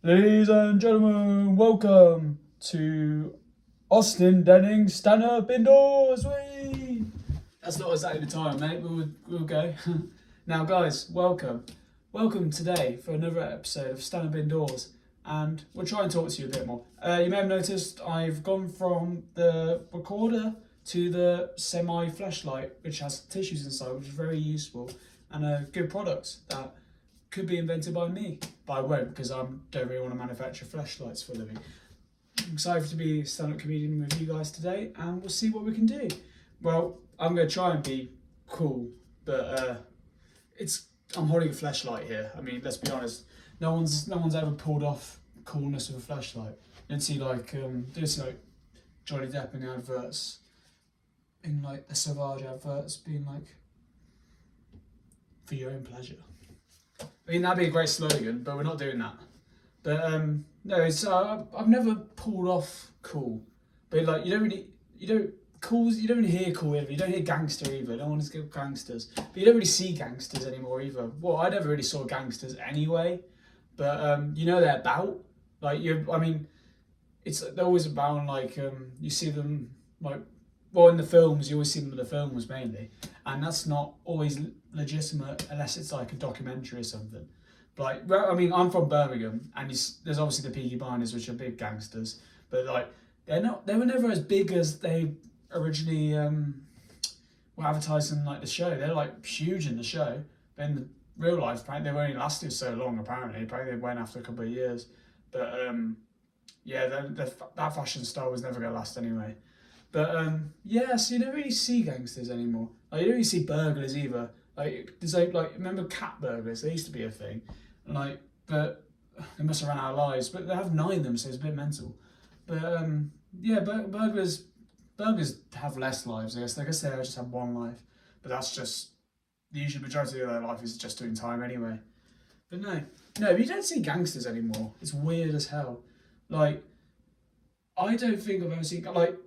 Ladies and gentlemen, welcome to Austin Denning's Stand Up Indoors. Whee! That's not exactly the time, mate, but we'll go. Now, guys, welcome. Welcome today for another episode of Stand Up Indoors, and we'll try and talk to you a bit more. You may have noticed I've gone from the recorder to the semi-flashlight, which has tissues inside, which is very useful and a good product that could be invented by me, but I won't because I don't really want to manufacture flashlights for a living. I'm excited to be a stand-up comedian with you guys today, and we'll see what we can do. Well, I'm going to try and be cool, but I'm holding a flashlight here. I mean, let's be honest. No one's ever pulled off coolness with a flashlight. You don't see like Johnny Depp in the adverts, in like the Sauvage adverts, being like, for your own pleasure. I mean, that'd be a great slogan, but we're not doing that. But no, it's I've never pulled off cool. But like you don't really hear cool either. You don't hear gangster either. No one's good gangsters. But you don't really see gangsters anymore either. Well, I never really saw gangsters anyway. But you know they're about. They're always about like you see them like, well, in the films you always see them in the films mainly, and that's not always legitimate unless it's like a documentary or something. But like, I mean, I'm from Birmingham, and there's obviously the Peaky Blinders, which are big gangsters, but like they were never as big as they originally were advertised in like the show. They're like huge in the show, but in the real life, apparently they only lasted so long. Apparently they went after a couple of years, but yeah, that fashion style was never gonna last anyway. But yeah, so you don't really see gangsters anymore. Like you don't really see burglars either. Like there's like remember cat burglars? They used to be a thing, and like but they must have run out of lives. But they have 9 of them, so it's a bit mental. But yeah, burglars have less lives. I guess they just have 1 life, but that's just the usual majority of their life is just doing time anyway. But no, you don't see gangsters anymore. It's weird as hell. Like I don't think I've ever seen like.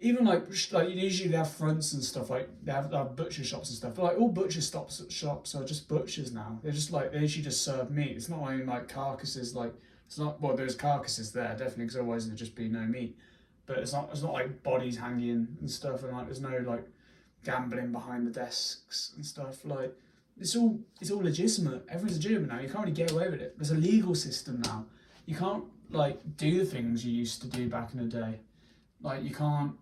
Even like usually they have fronts and stuff, like they have butcher shops and stuff, but like all shops are just butchers now. They're just like, they usually just serve meat. It's not like carcasses, like it's not, well, there's carcasses there definitely, because otherwise there'd just be no meat, but it's not like bodies hanging and stuff, and like there's no like gambling behind the desks and stuff. Like it's all legitimate. Everything's legitimate now. You can't really get away with it. There's a legal system now. You can't like do the things you used to do back in the day. Like you can't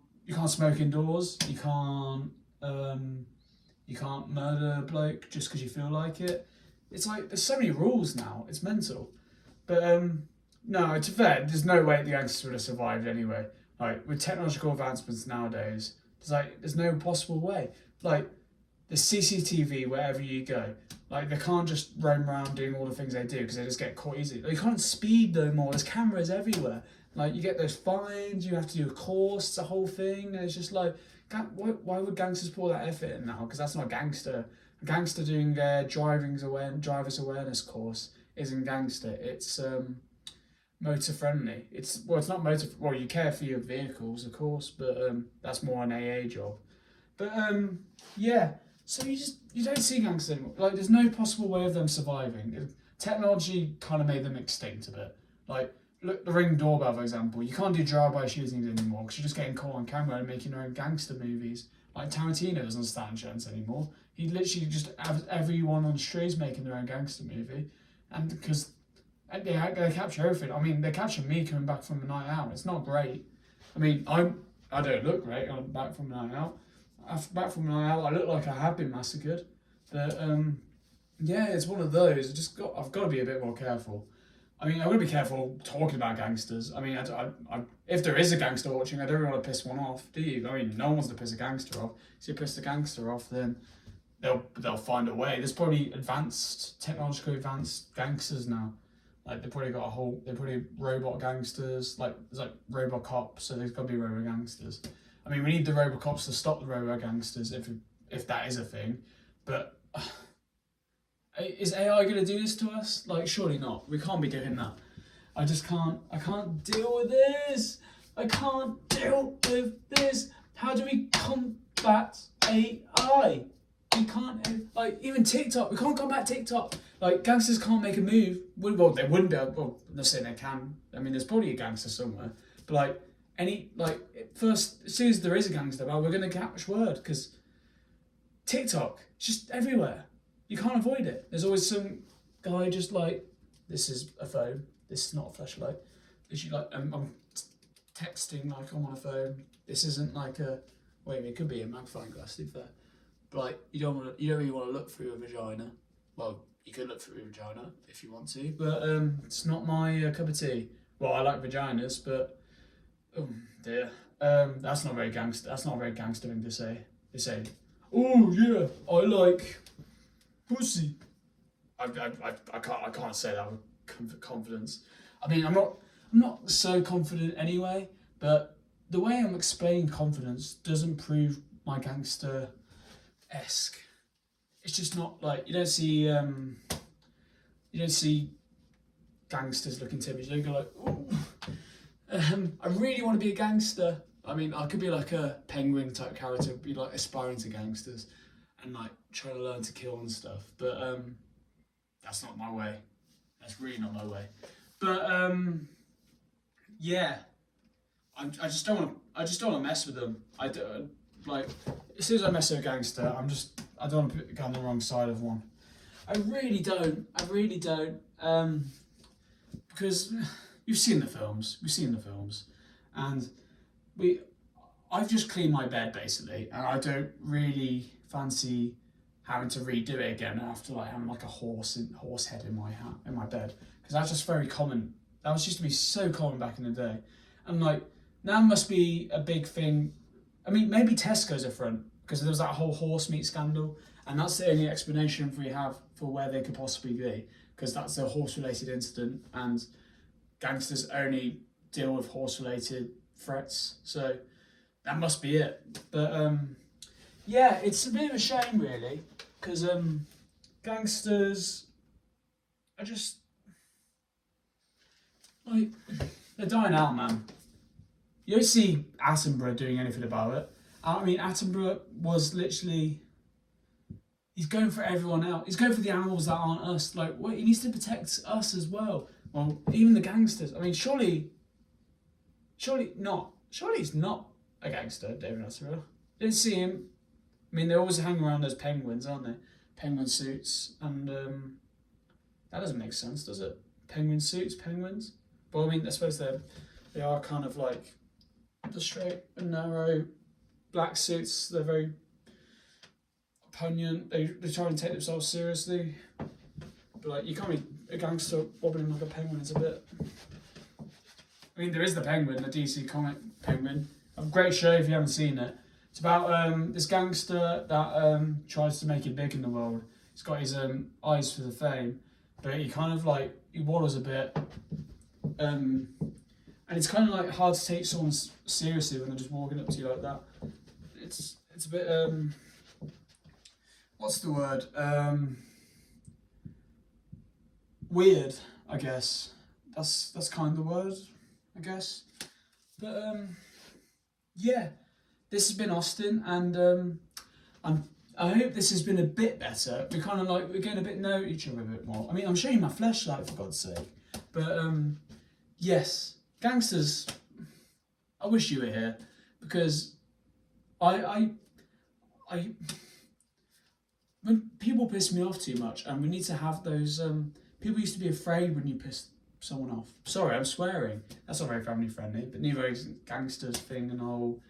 smoke indoors. You can't murder a bloke just because you feel like it. It's like there's so many rules now. It's mental. But no, to be fair, there's no way the gangsters would have survived anyway. Like with technological advancements nowadays, there's no possible way. Like the CCTV wherever you go. Like they can't just roam around doing all the things they do because they just get caught easily. Like, you can't speed no more. There's cameras everywhere. Like you get those fines, you have to do a course, it's a whole thing. And it's just like, why would gangsters put all that effort in now? Because that's not a gangster. A gangster doing their driver's awareness course isn't gangster. It's motor friendly. It's not motor. Well, you care for your vehicles, of course, but that's more an AA job. But yeah. So you don't see gangsters anymore. Like there's no possible way of them surviving. Technology kind of made them extinct a bit. Like. Look, the Ring doorbell, for example. You can't do drive-by shootings anymore because you're just getting caught on camera and making your own gangster movies. Like Tarantino doesn't stand a chance anymore. He literally just has everyone on the streets making their own gangster movie, and because they capture everything. I mean, they capture me coming back from a night out. It's not great. I mean, I don't look great. I'm back from a night out. Back from a night out, I look like I have been massacred. But yeah, it's one of those. I've got to be a bit more careful. I mean, I'm going to be careful talking about gangsters. I mean, if there is a gangster watching, I don't really want to piss one off, do you? I mean, no one wants to piss a gangster off. So you piss the gangster off, then they'll find a way. There's probably technologically advanced gangsters now. Like they've probably robot gangsters. Like there's like robot cops, so there's got to be robot gangsters. I mean, we need the robot cops to stop the robot gangsters if that is a thing, but. Is AI going to do this to us? Like, surely not. We can't be doing that. I can't deal with this. I can't deal with this. How do we combat AI? We can't, like, even TikTok, we can't combat TikTok. Like, gangsters can't make a move. Well, they wouldn't be able, well, I'm not saying they can. I mean, there's probably a gangster somewhere. But, first, as soon as there is a gangster, well, we're going to catch word, because TikTok, it's just everywhere. You can't avoid it. There's always some guy just like, this is a phone, this is not a flashlight. I'm texting like I'm on a phone. This isn't like a, wait a minute, it could be a magnifying glass, to be fair. But like, you don't really want to look through a vagina. Well, you could look through a vagina if you want to, but it's not my cup of tea. Well, I like vaginas, but oh dear, that's not very gangster. That's not a very gangster thing to say. They say, oh yeah, I like pussy. I can't say that with confidence. I mean, I'm not so confident anyway, but the way I'm explaining confidence doesn't prove my gangster-esque. It's just not like, you don't see gangsters looking timid. You don't go like, ooh, I really want to be a gangster. I mean, I could be like a penguin type character, be like aspiring to gangsters and like trying to learn to kill and stuff. But that's not my way. That's really not my way. But yeah, I just don't want to mess with them. I don't, like, as soon as I mess with a gangster, I don't want to get on the wrong side of one. I really don't. Because we've seen the films, and I've just cleaned my bed basically, and I don't really fancy having to redo it again after like having like a horse head in my bed, because that's just very common. That used to be so common back in the day, and like now must be a big thing. I mean, maybe Tesco's are front, because there was that whole horse meat scandal, and that's the only explanation we have for where they could possibly be, because that's a horse-related incident, and gangsters only deal with horse-related threats, so that must be it. But yeah, it's a bit of a shame really, because gangsters are just like, they're dying out, man. You don't see Attenborough doing anything about it. I mean, Attenborough was literally, he's going for everyone else. He's going for the animals that aren't us. Like, he needs to protect us as well. Well, even the gangsters. I mean, surely not. Surely he's not a gangster, David Attenborough. Didn't see him. I mean, they always hang around those penguins, aren't they? Penguin suits, and that doesn't make sense, does it? Penguin suits, penguins. But I mean, I suppose they are kind of like the straight and narrow black suits. They're very poignant. They try and take themselves seriously. But like, you can't be a gangster wobbling like a penguin. It's a bit. I mean, there is the Penguin, the DC comic Penguin. A great show if you haven't seen it. It's about this gangster that tries to make it big in the world. He's got his eyes for the fame, but he kind of like, he waddles a bit. And it's kind of like hard to take someone seriously when they're just walking up to you like that. It's a bit, what's the word? Weird, I guess. That's kind of the word, I guess. But yeah, this has been Austin, and I hope this has been a bit better. We're getting a bit to know each other a bit more. I mean, I'm showing my flashlight, for God's sake. But yes, gangsters, I wish you were here, because I when people piss me off too much, and we need to have those people used to be afraid when you piss someone off. Sorry, I'm swearing. That's not very family friendly, but neither is gangsters thing and all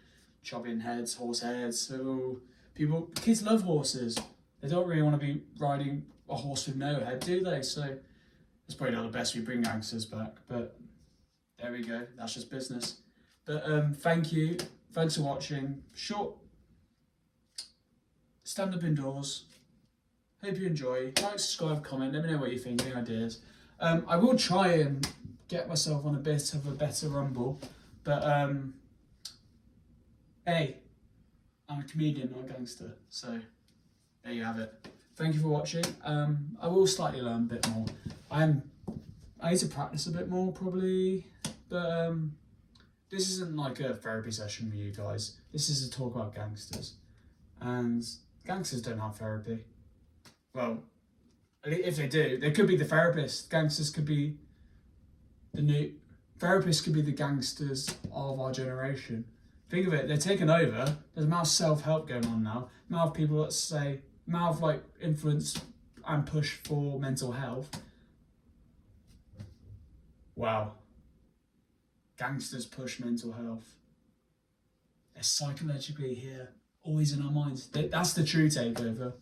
chopping heads, horse heads. So kids love horses. They don't really want to be riding a horse with no head, do they? So it's probably not the best we bring gangsters back, but there we go. That's just business. But thank you. Thanks for watching. Short stand up indoors. Hope you enjoy. Like, subscribe, comment. Let me know what you think. Any ideas? I will try and get myself on a bit of a better rumble, but hey, I'm a comedian, not a gangster. So there you have it. Thank you for watching. I will slightly learn a bit more. I need to practice a bit more probably, but this isn't like a therapy session with you guys. This is a talk about gangsters, and Gangsters don't have therapy. Well, if they do, they could be the therapist. Gangsters could be the new therapists. Could be the gangsters of our generation. Think of it, they're taking over. There's a amount of self-help going on now. Amount of people that say, amount of like influence and push for mental health. Wow. Gangsters push mental health. They're psychologically here, always in our minds. That's the true takeover.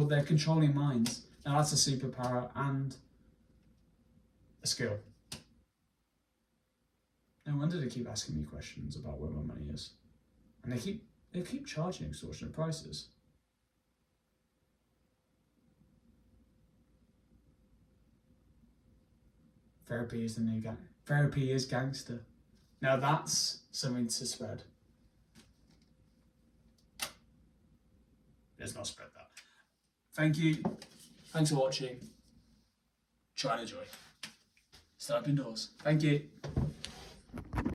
They're controlling minds. Now that's a superpower and a skill. No wonder they keep asking me questions about where my money is. And they keep charging extortionate prices. Therapy is the new gang. Therapy is gangster. Now that's something to spread. Let's not spread that. Thank you. Thanks for watching. Try and enjoy. Stay up indoors. Thank you.